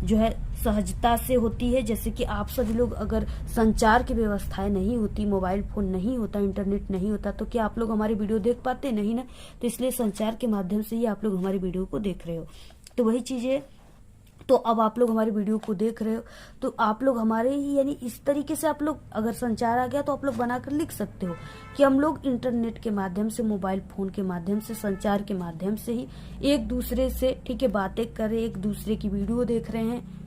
जो है सहजता से होती है। जैसे कि आप सभी लोग अगर संचार की व्यवस्थाएं नहीं होती, मोबाइल फोन नहीं होता, इंटरनेट नहीं होता, तो क्या आप लोग हमारी वीडियो देख पाते? नहीं ना। तो इसलिए संचार के माध्यम से ही आप लोग हमारी वीडियो को देख रहे हो। तो वही चीजें, तो अब आप लोग हमारी वीडियो को देख रहे हो तो आप लोग हमारे ही यानी इस तरीके से आप लोग अगर संचार आ गया तो आप लोग बनाकर लिख सकते हो कि हम लोग इंटरनेट के माध्यम से, मोबाइल फोन के माध्यम से, संचार के माध्यम से ही एक दूसरे से, ठीक है, बातें कर रहे, एक दूसरे की वीडियो देख रहे हैं।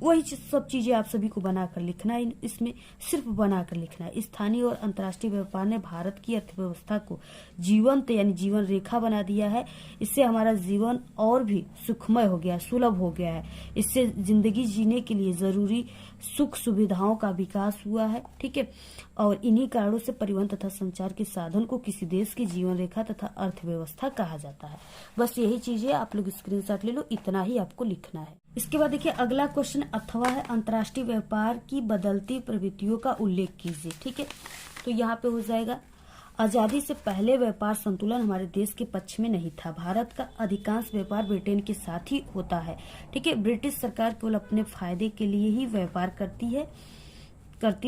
वही सब चीजें आप सभी को बनाकर लिखना है, इसमें सिर्फ बनाकर लिखना है। स्थानीय और अंतर्राष्ट्रीय व्यापार ने भारत की अर्थव्यवस्था को जीवंत यानी जीवन रेखा बना दिया है। इससे हमारा जीवन और भी सुखमय हो गया, सुलभ हो गया है। इससे जिंदगी जीने के लिए जरूरी सुख सुविधाओं का विकास हुआ है, ठीक है। और इन्हीं कारणों से परिवहन तथा संचार के साधन को किसी देश की जीवन रेखा तथा अर्थव्यवस्था कहा जाता है। बस यही चीजें आप लोग स्क्रीनशॉट ले लो, इतना ही आपको लिखना है। इसके बाद देखिए अगला क्वेश्चन अथवा है, अंतर्राष्ट्रीय व्यापार की बदलती प्रवृत्तियों का उल्लेख कीजिए, ठीक है। तो यहाँ पे हो जाएगा, आजादी से पहले व्यापार संतुलन हमारे देश के पक्ष में नहीं था। भारत का अधिकांश व्यापार ब्रिटेन के साथ ही होता है, ठीक है। ब्रिटिश सरकार केवल अपने फायदे के लिए ही व्यापार करती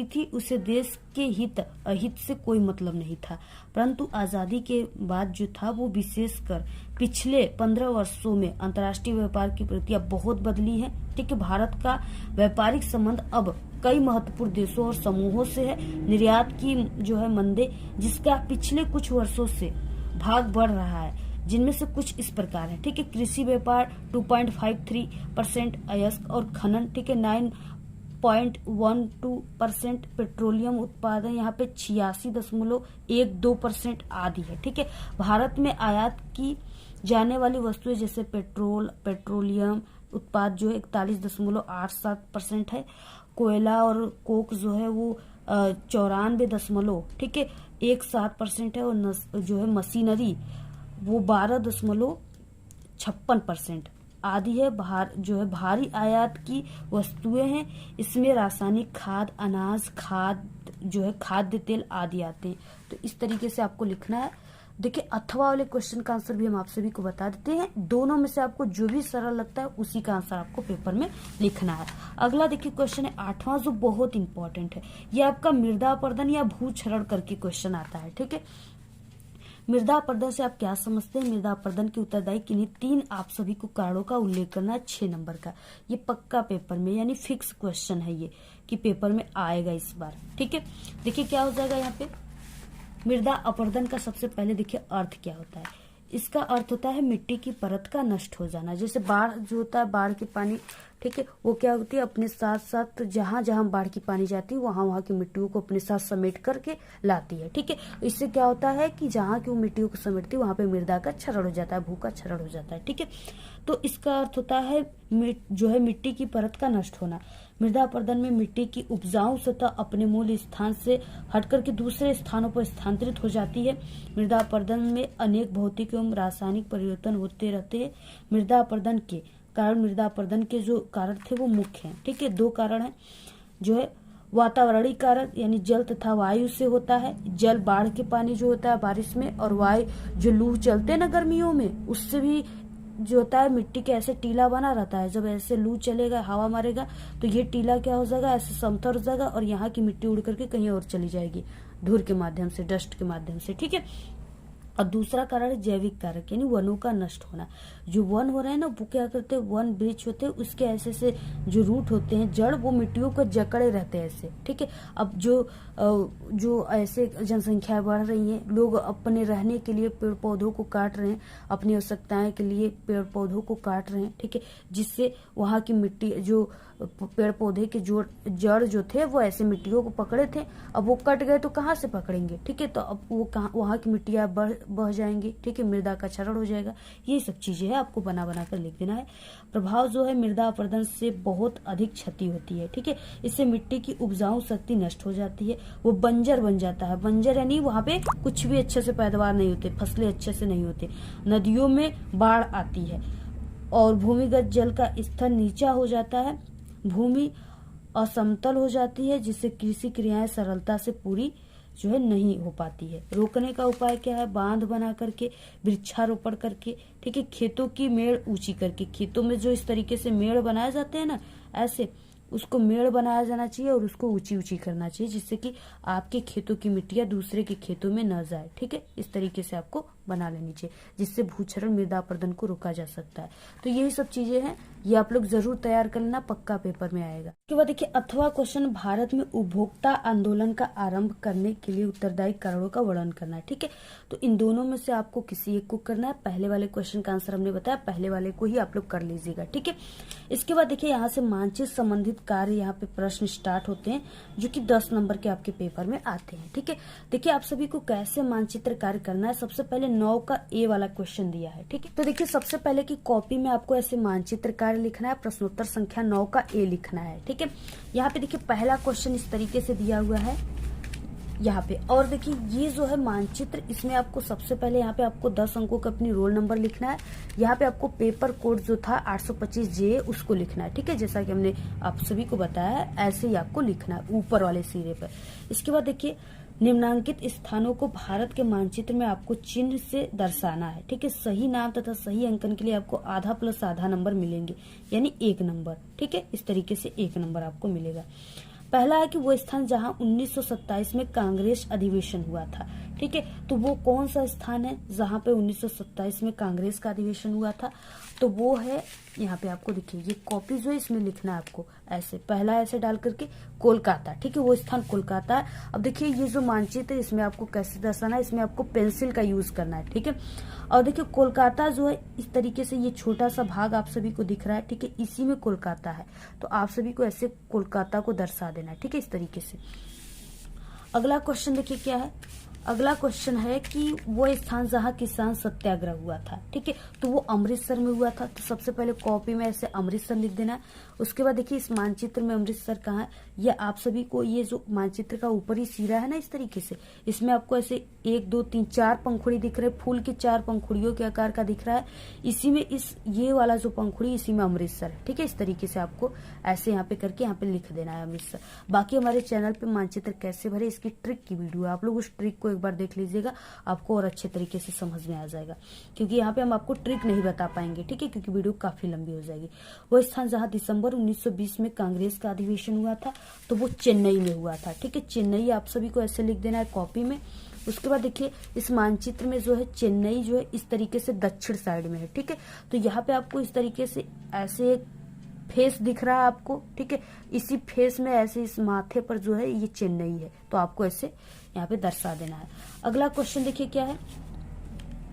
थी, उसे देश के हित अहित से कोई मतलब नहीं था। परंतु आजादी के बाद जो था वो विशेषकर पिछले 15 वर्षों में अंतर्राष्ट्रीय व्यापार की प्रक्रिया बहुत बदली है, ठीक है। भारत का व्यापारिक संबंध अब कई महत्वपूर्ण देशों और समूहों से है। निर्यात की जो है मंदे, जिसका पिछले कुछ वर्षों से भाग बढ़ रहा है, जिनमें से कुछ इस प्रकार है, ठीक है। कृषि व्यापार 2.53% अयस्क और खनन, ठीक है, 9.12%। पेट्रोलियम उत्पादन यहाँ पे 86.12% आदि है, ठीक है। भारत में आयात की जाने वाली वस्तुएं जैसे पेट्रोलियम उत्पाद जो है 41.87% है। कोयला और कोक जो है वो 94.17% है। और जो है मशीनरी वो 12.56% आदि है। जो है भारी आयात की वस्तुएं हैं, इसमें रासायनिक खाद, अनाज खाद जो है, खाद्य तेल आदि आते हैं। तो इस तरीके से आपको लिखना है। देखिए अथवा वाले क्वेश्चन का आंसर भी हम आप सभी को बता देते हैं। दोनों में से आपको जो भी सरल लगता है उसी का आंसर आपको पेपर में लिखना है। अगला देखिए क्वेश्चन है 8वां, जो बहुत इंपॉर्टेंट है। ये आपका मृदा अपरदन या भू क्षरण करके क्वेश्चन आता है। ठीक है, मृदा अपरदन से आप क्या समझते हैं? मृदा अपरदन के उत्तरदायी किन्हीं 3 आप सभी को कारणों का उल्लेख करना है 6 नंबर का। ये पक्का पेपर में यानी फिक्स क्वेश्चन है ये कि पेपर में आएगा इस बार। ठीक है, देखिए क्या हो जाएगा यहाँ पे। मृदा अपरदन का सबसे पहले देखिए अर्थ क्या होता है। इसका अर्थ होता है मिट्टी की परत का नष्ट हो जाना। जैसे बाढ़ जो होता है, बाढ़ के पानी, ठीक है, वो क्या होती है अपने साथ साथ जहां जहां बाढ़ की पानी जाती है वहां वहां की मिट्टियों को अपने साथ समेट करके लाती है। ठीक है, इससे क्या होता है कि जहां की वो मिट्टियों को समेटती है वहां पे मृदा का क्षरण हो जाता है, भू का क्षरण हो जाता है। ठीक है, तो इसका अर्थ होता है जो है मिट्टी की परत का नष्ट होना। मृदा अपरदन में मिट्टी की उपजाऊ सतह अपने मूल स्थान से हटकर के दूसरे स्थानों पर स्थानांतरित हो जाती है। मृदा अपरदन में अनेक भौतिक एवं रासायनिक परिवर्तन होते रहते हैं। मृदा अपरदन के कारण, मृदा अपरदन के जो कारण थे वो मुख्य हैं। ठीक है, 2 कारण हैं, जो है वातावरणीय कारण यानी जल तथा वायु से होता है। जल बाढ़ के पानी जो होता है बारिश में, और वायु जो लू चलते हैं ना गर्मियों में, उससे भी जो होता है मिट्टी के ऐसे टीला बना रहता है। जब ऐसे लू चलेगा, हवा मारेगा, तो ये टीला क्या हो जाएगा, ऐसे समतल हो जाएगा और यहाँ की मिट्टी उड़ करके कहीं और चली जाएगी धूल के माध्यम से, डस्ट के माध्यम से। ठीक है, और दूसरा कारण है जैविक कारक यानी वनों का नष्ट होना। जो वन हो रहे हैं ना वो क्या करते हैं, वन वृक्ष होते हैं उसके ऐसे से जो रूट होते हैं, जड़, वो मिट्टियों को जकड़े रहते हैं ऐसे। ठीक है, अब जो ऐसे जनसंख्या बढ़ रही है, लोग अपने रहने के लिए पेड़ पौधों को काट रहे हैं, अपनी आवश्यकताएं के लिए पेड़ पौधों को काट रहे हैं। ठीक है, जिससे वहां की मिट्टी, जो पेड़ पौधे के जड़ जो थे वो ऐसे मिट्टियों को पकड़े थे, अब वो कट गए तो कहाँ से पकड़ेंगे। ठीक है, तो अब वो कहाँ, वहां की मिट्टियां बह जाएंगी। ठीक है, मृदा का क्षरण हो जाएगा। ये सब चीजें है आपको बना बना कर लिख देना है। प्रभाव जो है मृदा अपरदन से बहुत अधिक क्षति होती है। ठीक है, इससे मिट्टी की उपजाऊ शक्ति नष्ट हो जाती है, वो बंजर बन जाता है। बंजर यानी वहां पे कुछ भी अच्छे से पैदावार नहीं होते, फसलें अच्छे से नहीं होती। नदियों में बाढ़ आती है और भूमिगत जल का स्तर नीचा हो जाता है। भूमि असमतल हो जाती है, जिससे कृषि क्रियाएं सरलता से पूरी जो है नहीं हो पाती है। रोकने का उपाय क्या है? बांध बना करके, वृक्षारोपण करके, ठीक है, खेतों की मेड़ ऊंची करके। खेतों में जो इस तरीके से मेड़ बनाए जाते हैं ना, ऐसे उसको मेड़ बनाया जाना चाहिए और उसको ऊंची ऊंची करना चाहिए, जिससे कि आपके खेतों की मिट्टियां दूसरे के खेतों में न जाए। ठीक है, इस तरीके से आपको बना लेनी चाहिए, जिससे भूक्षरण, मृदा अपरदन को रोका जा सकता है। तो यही सब चीजें हैं, ये आप लोग जरूर तैयार कर लेना, पक्का पेपर में आएगा। उसके बाद देखिए अथवा क्वेश्चन, भारत में उपभोक्ता आंदोलन का आरंभ करने के लिए उत्तरदायी कारणों का वर्णन करना है। ठीक है, तो इन दोनों में से आपको किसी एक को करना है। पहले वाले क्वेश्चन का आंसर हमने बताया, पहले वाले को ही आप लोग कर लीजिएगा। ठीक है, इसके बाद देखिए यहाँ से मानचित्र संबंधित कार्य, यहाँ पे प्रश्न स्टार्ट होते हैं जो कि 10 नंबर के आपके पेपर में आते हैं। ठीक है, देखिए आप सभी को कैसे मानचित्र कार्य करना है। सबसे पहले 9 का ए वाला क्वेश्चन दिया है। ठीक है, तो देखिए सबसे पहले की कॉपी में आपको ऐसे मानचित्र कार्य लिखना है, प्रश्नोत्तर संख्या 9 का ए लिखना है। ठीक है, यहाँ पे देखिए पहला क्वेश्चन इस तरीके से दिया हुआ है यहाँ पे, और देखिए ये जो है मानचित्र, इसमें आपको सबसे पहले यहाँ पे आपको 10 अंकों का अपनी रोल नंबर लिखना है। यहाँ पे आपको पेपर कोड जो था 825 जे उसको लिखना है। ठीक है, जैसा कि हमने आप सभी को बताया है, ऐसे ही आपको लिखना है ऊपर वाले सिरे पर। इसके बाद देखिए निम्नांकित स्थानों को भारत के मानचित्र में आपको चिन्ह से दर्शाना है। ठीक है, सही नाम तथा सही अंकन के लिए आपको आधा प्लस आधा नंबर मिलेंगे, यानी 1 नंबर। ठीक है, इस तरीके से 1 नंबर आपको मिलेगा। पहला है कि वो स्थान जहां 1927 में कांग्रेस अधिवेशन हुआ था। ठीक है, तो वो कौन सा स्थान है जहां पे 1927 में कांग्रेस का अधिवेशन हुआ था? तो वो है यहाँ पे आपको देखिए, ये कॉपी जो है इसमें लिखना है आपको ऐसे, पहला ऐसे डाल करके कोलकाता। ठीक है, वो स्थान कोलकाता है। अब देखिए ये जो मानचित्र है इसमें आपको कैसे दर्शाना है, इसमें आपको पेंसिल का यूज करना है। ठीक है, और देखिए कोलकाता जो है इस तरीके से, ये छोटा सा भाग आप सभी को दिख रहा है। ठीक है, इसी में कोलकाता है, तो आप सभी को ऐसे कोलकाता को दर्शा देना है। ठीक है, इस तरीके से। अगला क्वेश्चन देखिए क्या है, अगला क्वेश्चन है कि वो स्थान जहाँ किसान सत्याग्रह हुआ था। ठीक है, तो वो अमृतसर में हुआ था। तो सबसे पहले कॉपी में ऐसे अमृतसर लिख देना, उसके बाद देखिए इस मानचित्र में अमृतसर कहाँ है, ये आप सभी को ये जो मानचित्र का ऊपरी सिरा है ना, इस तरीके से इसमें आपको ऐसे 1 2 3 4 पंखुड़ी दिख रहे हैं, फूल के 4 पंखुड़ियों के आकार का दिख रहा है। इसी में ये वाला जो पंखुड़ी, इसी में अमृतसर है। ठीक है, इस तरीके से आपको ऐसे यहाँ पे करके यहाँ पे लिख देना है अमृतसर। बाकी हमारे चैनल पे मानचित्र कैसे भरे इसकी ट्रिक की वीडियो है, आप लोग उस ट्रिक को एक बार देख लीजिएगा, आपको और अच्छे तरीके से समझ में आ जाएगा। क्योंकि यहाँ पे हम आपको ट्रिक नहीं बता पाएंगे, ठीक है, क्योंकि वीडियो काफी लंबी हो जाएगी। वो स्थान जहाँ दिसंबर 1920 में कांग्रेस का अधिवेशन हुआ था, तो वो चेन्नई में हुआ था। ठीक है, चेन्नई आप सभी को ऐसे लिख देना है कॉपी में। उसके बाद देखिए इस मानचित्र में जो है चेन्नई जो है इस तरीके से दक्षिण साइड में है। ठीक है, तो यहाँ पे आपको इस तरीके से ऐसे एक फेस दिख रहा है आपको। ठीक है, इसी फेस में ऐसे इस माथे पर जो है ये चेन्नई है, तो आपको ऐसे यहाँ पे दर्शा देना है। अगला क्वेश्चन देखिए क्या है।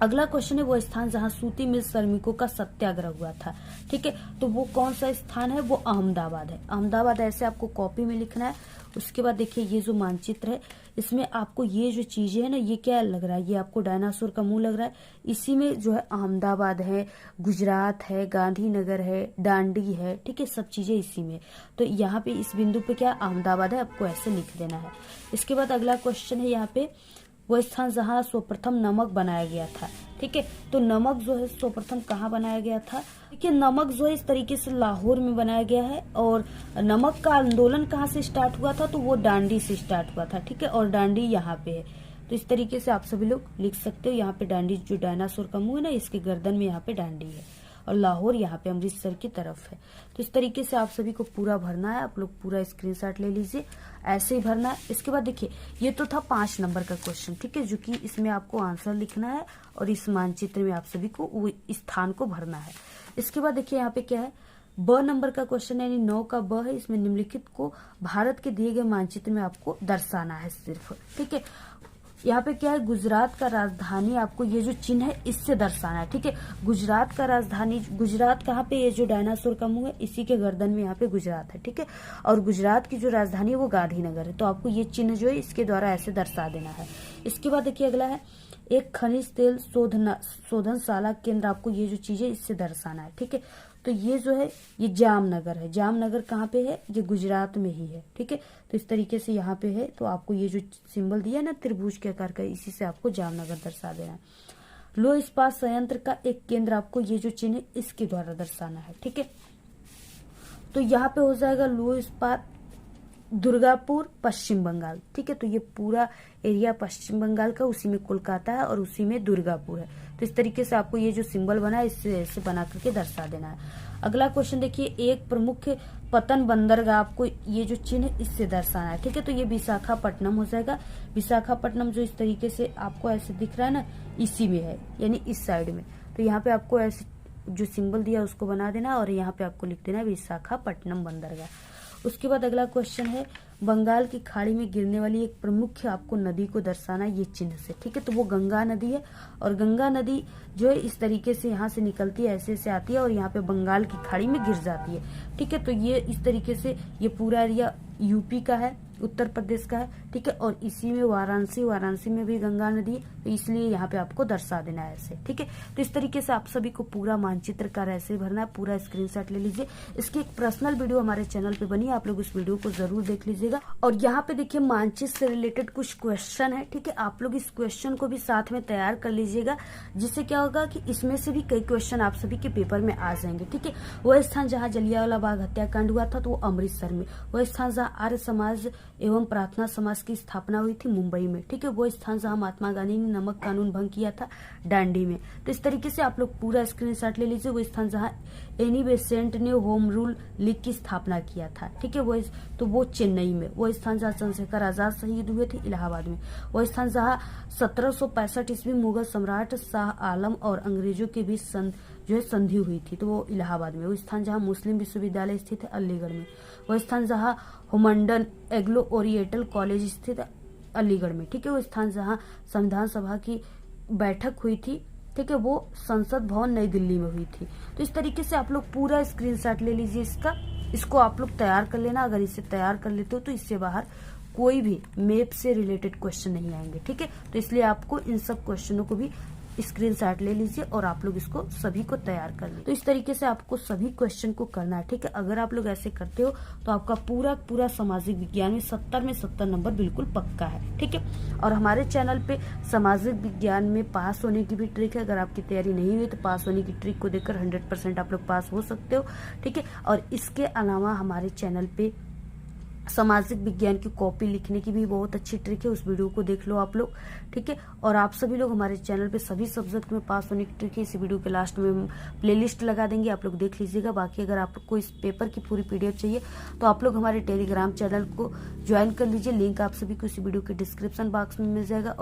अगला क्वेश्चन है वो स्थान जहां सूती मिल श्रमिकों का सत्याग्रह हुआ था। ठीक है, तो वो कौन सा स्थान है, वो अहमदाबाद है। अहमदाबाद ऐसे आपको कॉपी में लिखना है। उसके बाद देखिए ये जो मानचित्र है इसमें आपको ये जो चीजें है ना, ये क्या लग रहा है, ये आपको डायनासोर का मुंह लग रहा है। इसी में जो है अहमदाबाद है, गुजरात है, गांधीनगर है, दांडी है। ठीक है, सब चीजें इसी में। तो यहाँ पे इस बिंदु पे क्या अहमदाबाद है, आपको ऐसे लिख देना है। इसके बाद अगला क्वेश्चन है यहाँ पे वो स्थान जहां सर्वप्रथम नमक बनाया गया था। ठीक है, तो नमक जो है सर्वप्रथम कहाँ बनाया गया था। देखिए नमक जो है इस तरीके से लाहौर में बनाया गया है। और नमक का आंदोलन कहाँ से स्टार्ट हुआ था, तो वो दांडी से स्टार्ट हुआ था। ठीक है, और दांडी यहाँ पे है, तो इस तरीके से आप सभी लोग लिख सकते हो। यहाँ पे दांडी जो डायनासोर का मुंह है ना, इसके गर्दन में यहाँ पे दांडी है, और लाहौर यहाँ पे अमृतसर की तरफ है। तो इस तरीके से आप सभी को पूरा भरना है। आप लोग पूरा स्क्रीनशॉट ले लीजिए, ऐसे ही भरना है। इसके बाद देखिए ये तो था 5 नंबर का क्वेश्चन। ठीक है, जो कि इसमें आपको आंसर लिखना है और इस मानचित्र में आप सभी को वो स्थान को भरना है। इसके बाद देखिए यहाँ पे क्या है, ब नंबर का क्वेश्चन है, यानी 9 का ब है। इसमें निम्नलिखित को भारत के दिए गए मानचित्र में आपको दर्शाना है सिर्फ। ठीक है, यहाँ पे क्या है, गुजरात का राजधानी आपको ये जो चिन्ह है इससे दर्शाना है। ठीक है, गुजरात का राजधानी, गुजरात कहाँ पे, ये जो डायनासोर का मुंह है इसी के गर्दन में यहाँ पे गुजरात है। ठीक है, और गुजरात की जो राजधानी है वो गांधीनगर है, तो आपको ये चिन्ह जो है इसके द्वारा ऐसे दर्शा देना है। इसके बाद देखिए अगला है एक खनिज तेल शोधनशाला केंद्र, आपको ये जो चीज है इससे दर्शाना है। ठीक है, तो ये जो है ये जामनगर है। जामनगर कहाँ पे है, ये गुजरात में ही है। ठीक है, तो इस तरीके से यहाँ पे है, तो आपको ये जो सिंबल दिया है ना त्रिभुज के आकार का, इसी से आपको जामनगर दर्शा देना है। लोह इस्पात संयंत्र का एक केंद्र, आपको ये जो चिन्ह है इसके द्वारा दर्शाना है। ठीक है, तो यहाँ पे हो जाएगा लोह इस्पात दुर्गापुर, पश्चिम बंगाल। ठीक है, तो ये पूरा एरिया पश्चिम बंगाल का, उसी में कोलकाता है और उसी में दुर्गापुर है। तो इस तरीके से आपको ये जो सिंबल बना है इससे ऐसे बना करके दर्शा देना है। अगला क्वेश्चन देखिए, एक प्रमुख पतन बंदरगाह, आपको ये जो चिन्ह इससे दर्शाना है। ठीक है, तो ये विशाखापट्टनम हो जाएगा। विशाखापट्टनम जो इस तरीके से आपको ऐसे दिख रहा है ना, इसी में है, यानी इस साइड में। तो यहाँ पे आपको ऐसे जो सिंबल दिया उसको बना देना और यहाँ पे आपको लिख देना विशाखापट्टनम बंदरगाह। उसके बाद अगला क्वेश्चन है बंगाल की खाड़ी में गिरने वाली एक प्रमुख आपको नदी को दर्शाना ये चिन्ह से। ठीक है, तो वो गंगा नदी है, और गंगा नदी जो है इस तरीके से यहाँ से निकलती है, ऐसे ऐसे आती है और यहाँ पे बंगाल की खाड़ी में गिर जाती है। ठीक है, तो ये इस तरीके से ये पूरा एरिया यूपी का है, उत्तर प्रदेश का है। ठीक है, और इसी में वाराणसी में भी गंगा नदी है, तो इसलिए यहाँ पे आपको दर्शा देना है ऐसे। ठीक है, तो इस तरीके से आप सभी को पूरा मानचित्र का ऐसे भरना है। पूरा स्क्रीनशॉट ले लीजिए। इसकी एक पर्सनल वीडियो हमारे चैनल पे बनी है, आप लोग उस वीडियो को जरूर देख लीजिएगा। और यहाँ पे देखिए मानचित्र से रिलेटेड कुछ क्वेश्चन है। ठीक है, आप लोग इस क्वेश्चन को भी साथ में तैयार कर लीजिएगा, जिससे क्या होगा कि इसमें से भी कई क्वेश्चन आप सभी के पेपर में आ जाएंगे। ठीक है, वह स्थान जहाँ जलियांवाला बाग हत्याकांड हुआ था तो वो अमृतसर में। वह स्थान जहाँ आर्य समाज एवं प्रार्थना समाज की स्थापना हुई थी मुंबई में। ठीक है, वो स्थान जहाँ महात्मा गांधी ने नमक कानून भंग किया था दांडी में। तो इस तरीके से आप लोग पूरा स्क्रीनशॉट ले लीजिए। वो स्थान जहाँ एनी बेसेंट ने होम रूल लीग की स्थापना किया था। ठीक है, वो चेन्नई में। वो स्थान जहाँ चंद्रशेखर आजाद शहीद हुए थे इलाहाबाद में। वो स्थान जहाँ 1765 ईस्वी मुगल सम्राट शाह आलम और अंग्रेजों के बीच जो है संधि हुई थी, तो वो इलाहाबाद में। वो स्थान जहाँ मुस्लिम विश्वविद्यालय स्थित है अलीगढ़ में। वो स्थान जहाँ हुमंडन एग्लो ओरिएंटल कॉलेज स्थित अलीगढ़ में। ठीक है, वो स्थान जहाँ संविधान सभा की बैठक हुई थी। ठीक है, वो संसद भवन नई दिल्ली में हुई थी। तो इस तरीके से आप लोग पूरा स्क्रीनशॉट ले लीजिए इसको आप लोग तैयार कर लेना। अगर इसे तैयार कर लेते हो तो इससे बाहर कोई भी मैप से रिलेटेड क्वेश्चन नहीं आएंगे। ठीक है, तो इसलिए आपको इन सब क्वेश्चनों को भी स्क्रीनशॉट ले लीजिए और आप लोग इसको सभी को तैयार कर लीजिए। तो इस तरीके से आपको सभी क्वेश्चन को करना है, ठीक है। अगर आप लोग ऐसे करते हो तो आपका पूरा सामाजिक विज्ञान में 70 नंबर बिल्कुल पक्का है, ठीक है। और हमारे चैनल पे सामाजिक विज्ञान में पास होने की भी ट्रिक है। अगर आपकी तैयारी नहीं हुई तो पास होने की ट्रिक को देखकर 100% आप लोग पास हो सकते हो, ठीक है। और इसके अलावा हमारे चैनल पे सामाजिक विज्ञान की कॉपी लिखने की भी बहुत अच्छी ट्रिक है, उस वीडियो को देख लो आप लोग, ठीक है। और आप सभी लोग हमारे चैनल पे सभी सब्जेक्ट में पास होने की ट्रिक है, इस वीडियो के लास्ट में हम प्लेलिस्ट लगा देंगे, आप लोग देख लीजिएगा। बाकी अगर आप लोग को इस पेपर की पूरी PDF चाहिए तो आप लोग हमारे टेलीग्राम चैनल को ज्वाइन कर लीजिए, लिंक आप सभी को इस वीडियो के डिस्क्रिप्शन बॉक्स में मिल जाएगा।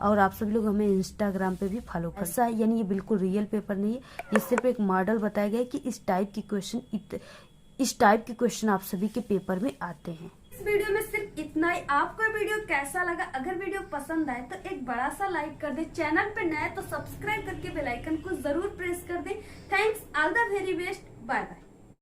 और आप सभी लोग हमें इंस्टाग्राम पे भी फॉलो कर। ऐसा है, यानी ये बिल्कुल रियल पेपर नहीं है, ये सिर्फ एक मॉडल बताया गया है कि इस टाइप के क्वेश्चन आप सभी के पेपर में आते हैं। इस वीडियो में सिर्फ इतना ही। आपको वीडियो कैसा लगा? अगर वीडियो पसंद आए तो एक बड़ा सा लाइक कर दे, चैनल पे नए तो सब्सक्राइब करके बेल आइकन को जरूर प्रेस कर दे। Thanks, all the very best, bye bye.